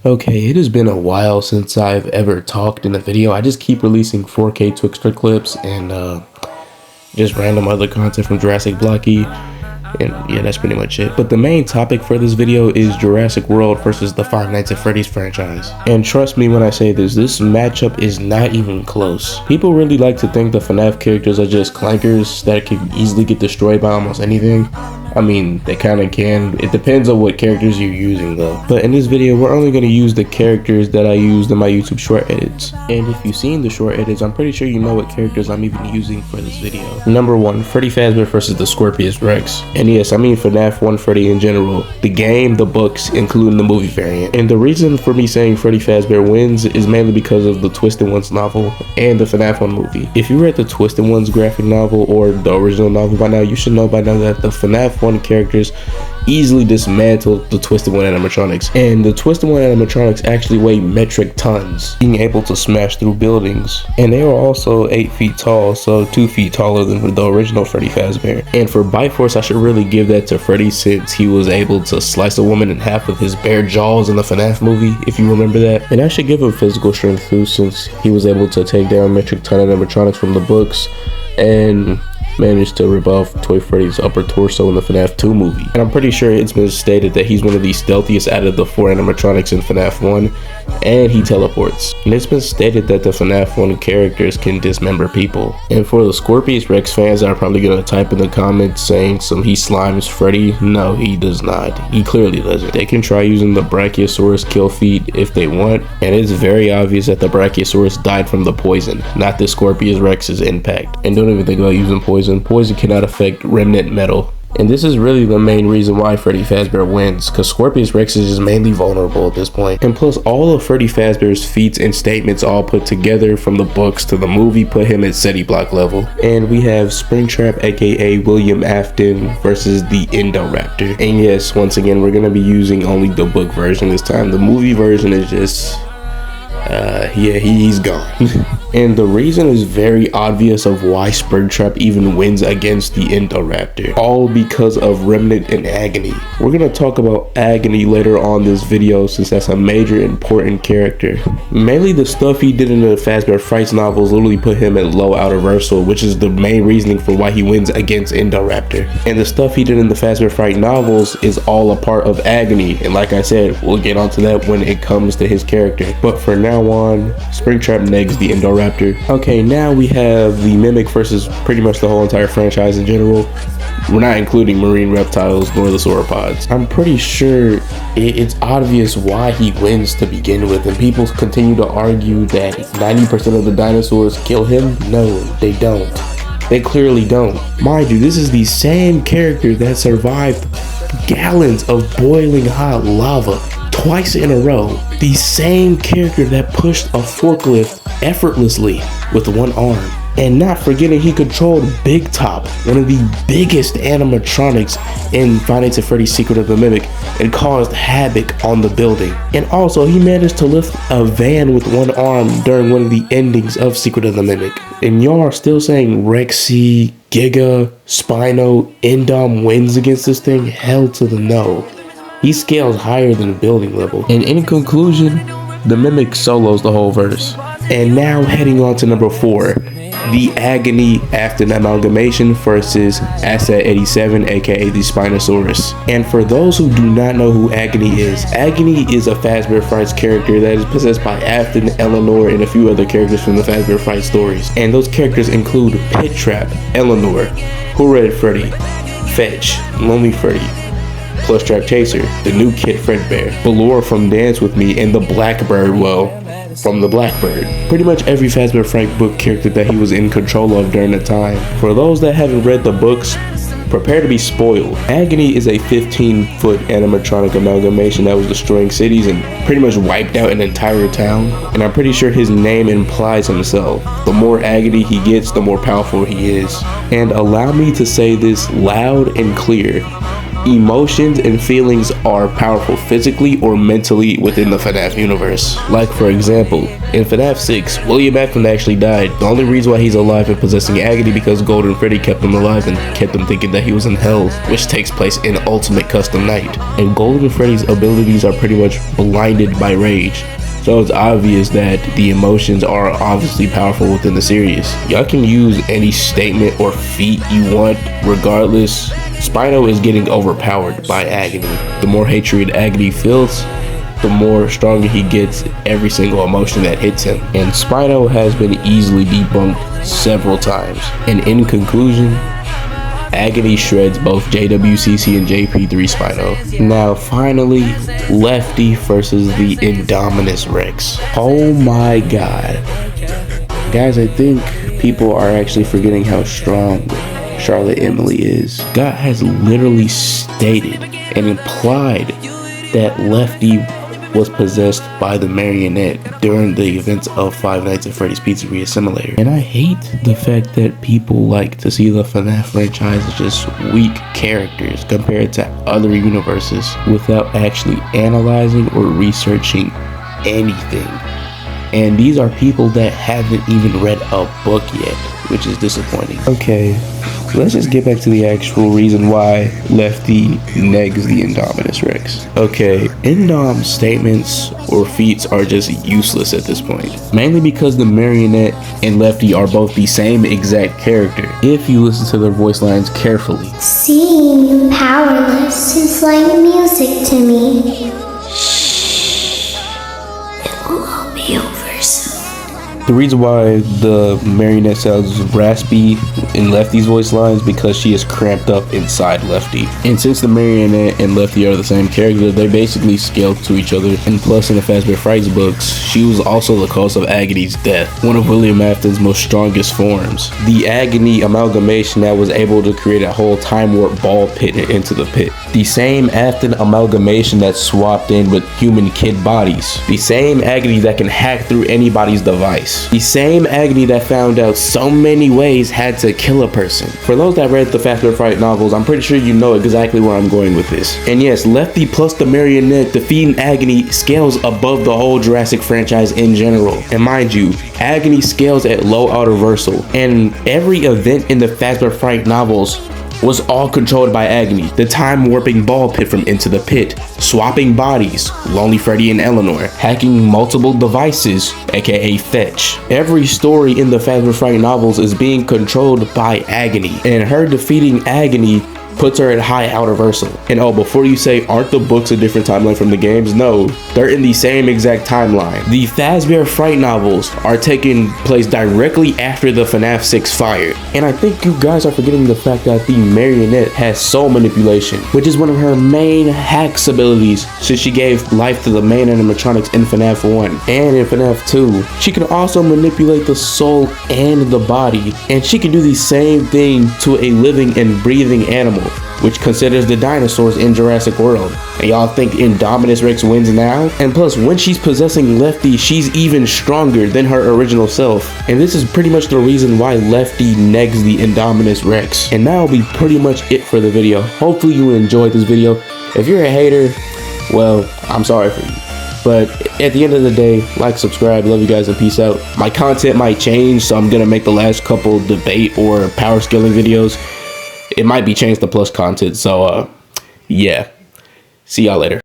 Okay, it has been a while since I've ever talked in a video. I just keep releasing 4K Twixtor clips and just random other content from Jurassic Blocky. And yeah, that's pretty much it. But the main topic for this video is Jurassic World versus the Five Nights at Freddy's franchise. And trust me when I say this matchup is not even close. People really like to think the FNAF characters are just clankers that can easily get destroyed by almost anything. I mean, they kind of can. It depends on what characters you're using though. But in this video, we're only going to use the characters that I used in my YouTube short edits. And if you've seen the short edits, I'm pretty sure you know what characters I'm even using for this video. Number 1, Freddy Fazbear versus the Scorpius Rex. And yes, I mean FNAF 1 Freddy in general. The game, the books, including the movie variant. And the reason for me saying Freddy Fazbear wins is mainly because of the Twisted Ones novel and the FNAF 1 movie. If you read the Twisted Ones graphic novel or the original novel by now, you should know by now that the FNAF 1 characters easily dismantled the Twisted One animatronics, and the Twisted One animatronics actually weigh metric tons, being able to smash through buildings. And they were also 8 feet tall, so 2 feet taller than the original Freddy Fazbear. And for bite force, I should really give that to Freddy, since he was able to slice a woman in half with his bare jaws in the FNAF movie, if you remember that. And I should give him physical strength too, since he was able to take down metric ton animatronics from the books and managed to rip off Toy Freddy's upper torso in the FNAF 2 movie. And I'm pretty sure it's been stated that he's one of the stealthiest out of the 4 animatronics in FNAF 1, and he teleports. And it's been stated that the FNAF 1 characters can dismember people. And for the Scorpius Rex fans that are probably gonna type in the comments saying he slimes Freddy, no, he does not. He clearly doesn't. They can try using the Brachiosaurus kill feat if they want, and it's very obvious that the Brachiosaurus died from the poison, not the Scorpius Rex's impact. And don't even think about using poison. Poison cannot affect remnant metal. And this is really the main reason why Freddy Fazbear wins, because Scorpius Rex is just mainly vulnerable at this point. And plus, all of Freddy Fazbear's feats and statements all put together from the books to the movie put him at City Block level. And we have Springtrap, aka William Afton, versus the Indoraptor. And yes, once again, we're going to be using only the book version this time. The movie version is just... yeah, he's gone. And the reason is very obvious of why Springtrap even wins against the Indoraptor. All because of Remnant and Agony. We're gonna talk about Agony later on this video, since that's a major important character. Mainly the stuff he did in the Fazbear Frights novels literally put him at low outer-versal, which is the main reasoning for why he wins against Indoraptor. And the stuff he did in the Fazbear Fright novels is all a part of Agony. And like I said, we'll get onto that when it comes to his character. But for now on, Springtrap negs the Indoraptor. Okay, now we have the Mimic versus pretty much the whole entire franchise in general. We're not including marine reptiles nor the sauropods. I'm pretty sure it's obvious why he wins to begin with, and people continue to argue that 90% of the dinosaurs kill him. No, they don't. They clearly don't. Mind you, this is the same character that survived gallons of boiling hot lava twice in a row. The same character that pushed a forklift effortlessly with one arm. And not forgetting, he controlled Big Top, one of the biggest animatronics in Five Nights at Freddy's Secret of the Mimic, and caused havoc on the building. And also, he managed to lift a van with one arm during one of the endings of Secret of the Mimic. And y'all are still saying Rexy, Giga, Spino, Indom wins against this thing? Hell to the no. He scales higher than building level. And in conclusion, the Mimic solos the whole verse. And now heading on to number 4, the Agony after an amalgamation versus Asset 87, aka the Spinosaurus. And for those who do not know who Agony is a Fazbear Frights character that is possessed by Afton, Eleanor, and a few other characters from the Fazbear Fright stories. And those characters include Pit Trap, Eleanor, Who Read Freddy, Fetch, Lonely Freddy, Plush Trap Chaser, the new Kid Fredbear, Ballora from Dance With Me, and the Blackbird, from the Blackbird. Pretty much every Fazbear Fright book character that he was in control of during the time. For those that haven't read the books, prepare to be spoiled. Agony is a 15-foot animatronic amalgamation that was destroying cities and pretty much wiped out an entire town. And I'm pretty sure his name implies himself. The more agony he gets, the more powerful he is. And allow me to say this loud and clear. Emotions and feelings are powerful physically or mentally within the FNAF universe. Like for example, in FNAF 6, William Afton actually died. The only reason why he's alive and possessing Agony because Golden Freddy kept him alive and kept him thinking that he was in hell, which takes place in Ultimate Custom Night. And Golden Freddy's abilities are pretty much blinded by rage. So it's obvious that the emotions are obviously powerful within the series. Y'all can use any statement or feat you want, regardless. Spino is getting overpowered by Agony. The more hatred Agony feels, the more stronger he gets every single emotion that hits him. And Spino has been easily debunked several times. And in conclusion, Agony shreds both JWCC and JP3 Spino. Now finally, Lefty versus the Indominus Rex. Oh my god. Guys, I think people are actually forgetting how strong Charlotte Emily is. God has literally stated and implied that Lefty was possessed by the marionette during the events of Five Nights at Freddy's Pizzeria Simulator. And I hate the fact that people like to see the FNAF franchise as just weak characters compared to other universes without actually analyzing or researching anything. And these are people that haven't even read a book yet, which is disappointing. Okay, let's just get back to the actual reason why Lefty negs the Indominus Rex. Okay, Indom's statements or feats are just useless at this point. Mainly because the marionette and Lefty are both the same exact character, if you listen to their voice lines carefully. Seeing you powerless is like music to me. It will all be over soon. The reason why the marionette sounds raspy in Lefty's voice lines because she is cramped up inside Lefty. And since the marionette and Lefty are the same character, they basically scale to each other. And plus in the Fazbear Frights books, she was also the cause of Agony's death, one of William Afton's most strongest forms. The Agony amalgamation that was able to create a whole time warp ball pit into the pit. The same Afton amalgamation that swapped in with human kid bodies. The same Agony that can hack through anybody's device. The same Agony that found out so many ways had to kill a person. For those that read the Fazbear Fright novels, I'm pretty sure you know exactly where I'm going with this. And yes, Lefty plus the marionette defeating Agony scales above the whole Jurassic franchise in general. And mind you, Agony scales at low outer versal. And every event in the Fazbear Fright novels was all controlled by Agony. The time warping ball pit from Into the Pit, swapping bodies, Lonely Freddy and Eleanor, hacking multiple devices, aka Fetch. Every story in the Fazbear Fright novels is being controlled by Agony, and her defeating Agony puts her at high outer versal. And oh, before you say, aren't the books a different timeline from the games? No, they're in the same exact timeline. The Fazbear Fright novels are taking place directly after the FNAF 6 fire. And I think you guys are forgetting the fact that the marionette has soul manipulation, which is one of her main hacks abilities since she gave life to the main animatronics in FNAF 1 and in FNAF 2. She can also manipulate the soul and the body, and she can do the same thing to a living and breathing animal, which considers the dinosaurs in Jurassic World. And y'all think Indominus Rex wins now? And plus, when she's possessing Lefty, she's even stronger than her original self. And this is pretty much the reason why Lefty negs the Indominus Rex. And that'll be pretty much it for the video. Hopefully you enjoyed this video. If you're a hater, well, I'm sorry for you. But at the end of the day, like, subscribe, love you guys, and peace out. My content might change, so I'm gonna make the last couple debate or power scaling videos. It might be changed to plus content, so yeah. See y'all later.